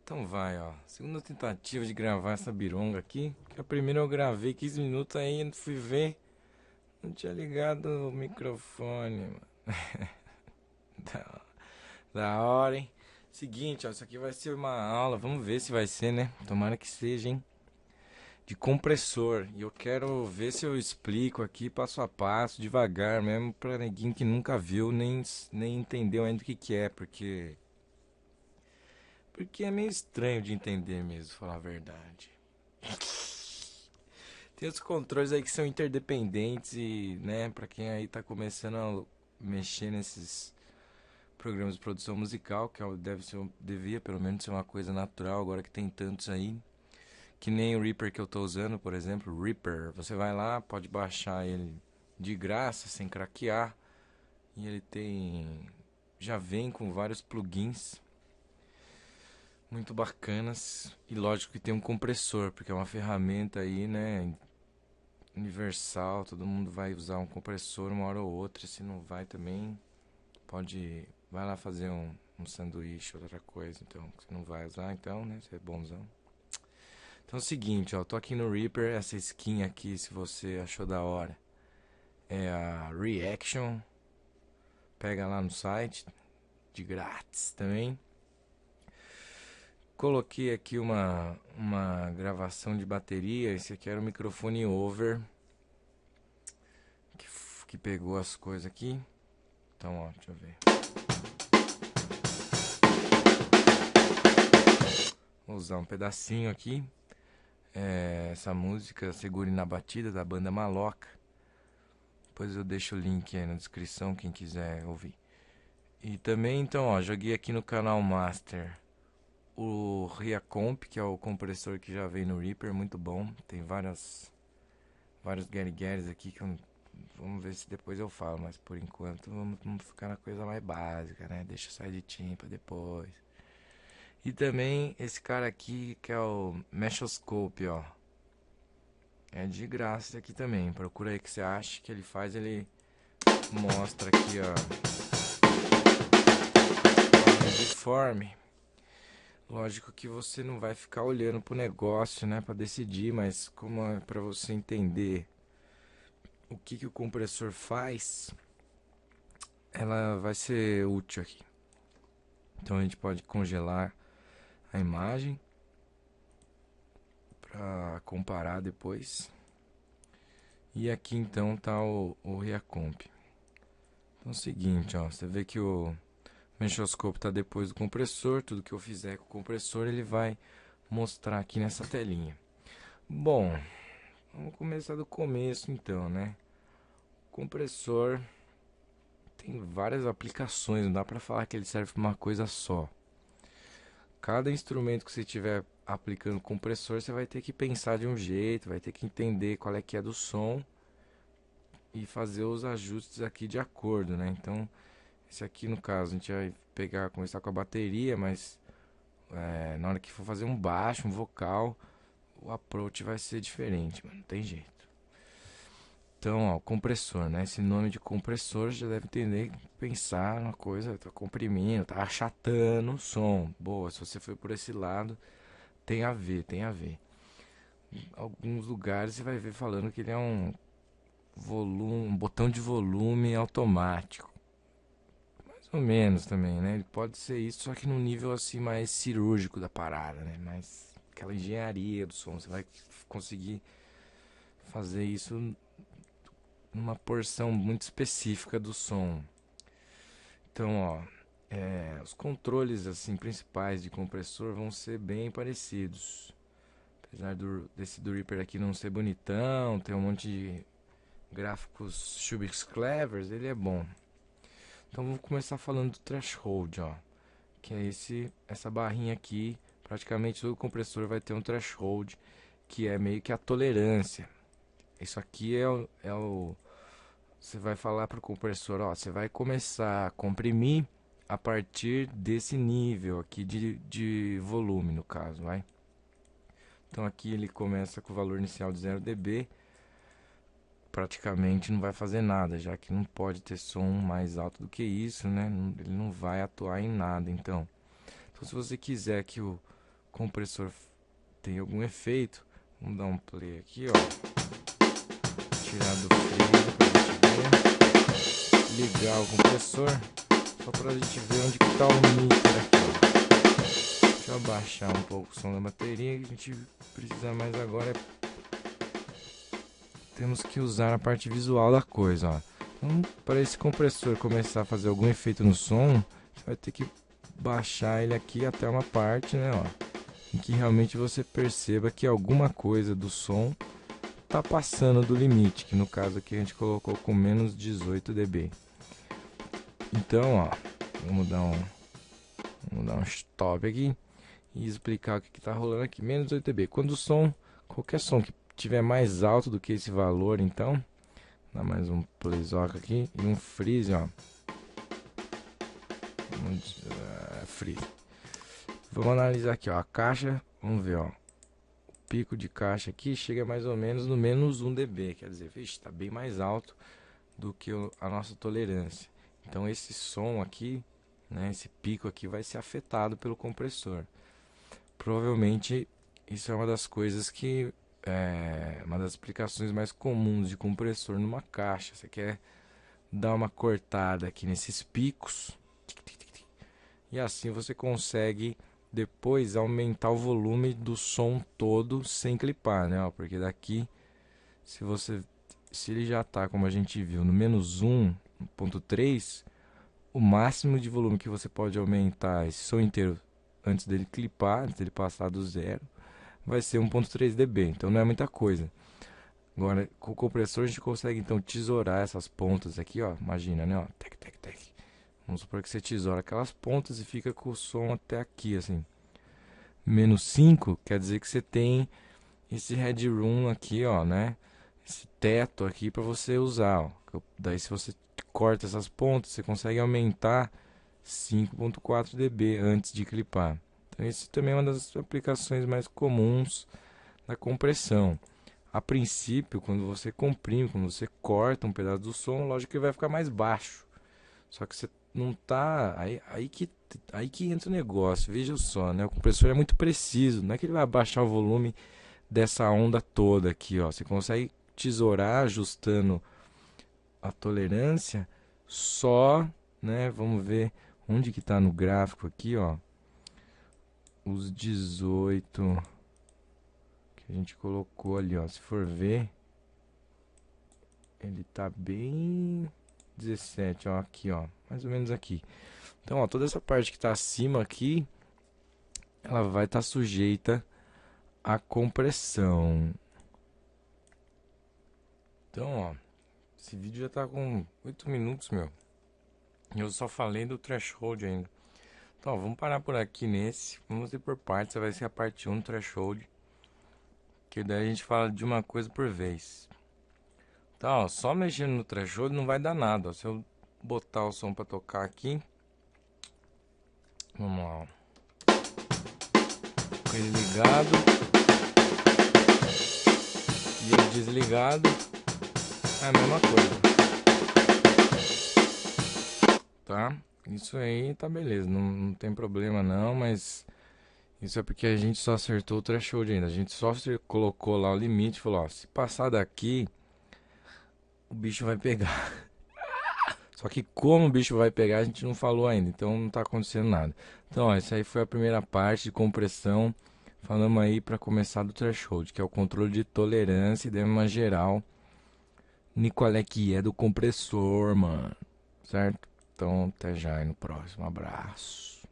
Então vai, ó. Segunda tentativa de gravar essa bironga aqui. Que a primeira eu gravei 15 minutos aí, fui ver. Não tinha ligado o microfone, mano. Da, da hora, hein? Seguinte, ó. Isso aqui vai ser uma aula. Vamos ver se vai ser, né? Tomara que seja, hein? De compressor. E eu quero ver se eu explico aqui passo a passo, devagar, mesmo pra neguinho que nunca viu, nem entendeu ainda o que que é, porque é meio estranho de entender mesmo, falar a verdade. Tem os controles aí que são interdependentes e, né, pra quem aí tá começando a mexer nesses programas de produção musical, que devia pelo menos ser uma coisa natural, agora que tem tantos aí, que nem o Reaper que eu tô usando, por exemplo, o Reaper, você vai lá, pode baixar ele de graça, sem craquear, e ele já vem com vários plugins muito bacanas, e lógico que tem um compressor, porque é uma ferramenta aí, né, universal, todo mundo vai usar um compressor uma hora ou outra, se não vai também, vai lá fazer um sanduíche, outra coisa, então, você não vai usar, então, né, você é bonzão. Então é o seguinte, ó, tô aqui no Reaper, essa skin aqui, se você achou da hora, é a Reaction, pega lá no site, de grátis também. Coloquei aqui uma gravação de bateria, esse aqui era o microfone over, que pegou as coisas aqui. Então, ó, deixa eu ver. Vou usar um pedacinho aqui. Essa música Segure na Batida, da banda Maloca. Depois eu deixo o link aí na descrição, quem quiser ouvir. E também, então, ó, joguei aqui no canal Master o Reacomp, que é o compressor que já veio no Reaper, muito bom. Tem vários guerigueres aqui que vamos ver se depois eu falo, mas por enquanto vamos ficar na coisa mais básica, né? Deixa sair de timpa depois. E também esse cara aqui que é o Meshoscope, ó. É de graça esse aqui também. Procura aí que você acha que ele faz, ele mostra aqui, ó, a waveform. Lógico que você não vai ficar olhando pro negócio, né, para decidir, mas como é para você entender o que o compressor faz, ela vai ser útil aqui. Então a gente pode congelar a imagem para comparar depois. E aqui então tá o Reacomp. Então é o seguinte, ó, você vê que o Meshoscope está depois do compressor. Tudo que eu fizer com o compressor ele vai mostrar aqui nessa telinha. Bom, vamos começar do começo então, né? O compressor tem várias aplicações, não dá para falar que ele serve para uma coisa só. Cada instrumento que você estiver aplicando compressor, você vai ter que pensar de um jeito, vai ter que entender qual é que é do som e fazer os ajustes aqui de acordo, né? Então, esse aqui no caso, a gente vai começar com a bateria, mas na hora que for fazer um baixo, um vocal, o approach vai ser diferente, mano, não tem jeito. Então, ó, compressor, né? Esse nome de compressor já deve entender, pensar uma coisa, tá comprimindo, tá achatando o som. Boa, se você for por esse lado, tem a ver, tem a ver. Em alguns lugares você vai ver falando que ele é um botão de volume automático. Mais ou menos também, né? Ele pode ser isso, só que num nível assim mais cirúrgico da parada, né? Mais aquela engenharia do som, você vai conseguir fazer isso numa porção muito específica do som. Então, ó, os controles assim principais de compressor vão ser bem parecidos. Apesar desse do Reaper aqui não ser bonitão, ter um monte de gráficos Chubix Clevers, ele é bom. Então vamos começar falando do threshold, ó, que é essa barrinha aqui. Praticamente todo compressor vai ter um threshold, que é meio que a tolerância. Isso aqui você vai falar para o compressor, ó, você vai começar a comprimir a partir desse nível aqui de volume, no caso, vai. Então aqui ele começa com o valor inicial de 0 dB, praticamente não vai fazer nada, já que não pode ter som mais alto do que isso, né? Ele não vai atuar em nada, então se você quiser que o compressor tem algum efeito. Vamos dar um play aqui, ó. Tirar do freezer pra gente ver. Ligar o compressor. Só pra gente ver onde que tá o limiter aqui, ó. Deixa eu abaixar um pouco o som da bateria. Que a gente precisa mais agora temos que usar a parte visual da coisa, ó. Então, para esse compressor começar a fazer algum efeito no som, você vai ter que baixar ele aqui até uma parte, né, ó, em que realmente você perceba que alguma coisa do som tá passando do limite, que no caso aqui a gente colocou com menos 18 dB. Então, ó, vamos dar um stop aqui e explicar o que está rolando aqui. Menos 8 dB. Quando o som, qualquer som que tiver mais alto do que esse valor, então, dá mais um playzoca aqui e um freeze, ó. Freeze. Vamos analisar aqui, ó, a caixa, vamos ver, ó. O pico de caixa aqui chega mais ou menos no menos 1 dB, quer dizer, está bem mais alto do que a nossa tolerância. Então esse som aqui, né, esse pico aqui vai ser afetado pelo compressor. Provavelmente isso é uma das coisas que uma das aplicações mais comuns de compressor numa caixa. Você quer dar uma cortada aqui nesses picos e assim você consegue depois aumentar o volume do som todo sem clipar, né? Porque daqui, se ele já está, como a gente viu, no menos 1.3, o máximo de volume que você pode aumentar esse som inteiro antes dele clipar, antes dele passar do zero, vai ser 1.3 dB, então não é muita coisa. Agora, com o compressor a gente consegue então tesourar essas pontas aqui, ó. Imagina, né, ó, tec, tec, tec. Vamos supor que você tesoura aquelas pontas e fica com o som até aqui, assim. Menos 5 quer dizer que você tem esse headroom aqui, ó, né? Esse teto aqui para você usar, ó. Daí se você corta essas pontas, você consegue aumentar 5.4 dB antes de clipar. Então isso também é uma das aplicações mais comuns da compressão. A princípio, quando você comprime, quando você corta um pedaço do som, lógico que ele vai ficar mais baixo. Só que você não tá... Aí que entra o negócio, veja só, né? O compressor é muito preciso, não é que ele vai abaixar o volume dessa onda toda aqui, ó. Você consegue tesourar ajustando a tolerância só, né? Vamos ver onde que tá no gráfico aqui, ó. Os 18 que a gente colocou ali, ó. Se for ver, ele tá bem 17, ó, aqui, ó, mais ou menos aqui. Então, ó, toda essa parte que tá acima aqui, ela vai estar sujeita à compressão. Então, ó, esse vídeo já tá com 8 minutos, meu. E eu só falei do threshold ainda. Então, ó, vamos parar por aqui nesse. Vamos ir por partes. Essa vai ser a parte 1 do threshold. Que daí a gente fala de uma coisa por vez. Então, ó, só mexendo no threshold não vai dar nada. Ó. Se eu botar o som para tocar aqui. Vamos lá, ó. Com ele ligado. E ele desligado. É a mesma coisa. Tá? Isso aí tá beleza. Não tem problema não, mas... Isso é porque a gente só acertou o threshold ainda. A gente só colocou lá o limite e falou, ó, se passar daqui, o bicho vai pegar. Só que como o bicho vai pegar, a gente não falou ainda, então não tá acontecendo nada. Então, ó, essa aí foi a primeira parte de compressão. Falamos aí para começar do threshold, que é o controle de tolerância e demos uma geral em qual é que é do compressor, mano. Certo? Então, até já aí no próximo. Abraço.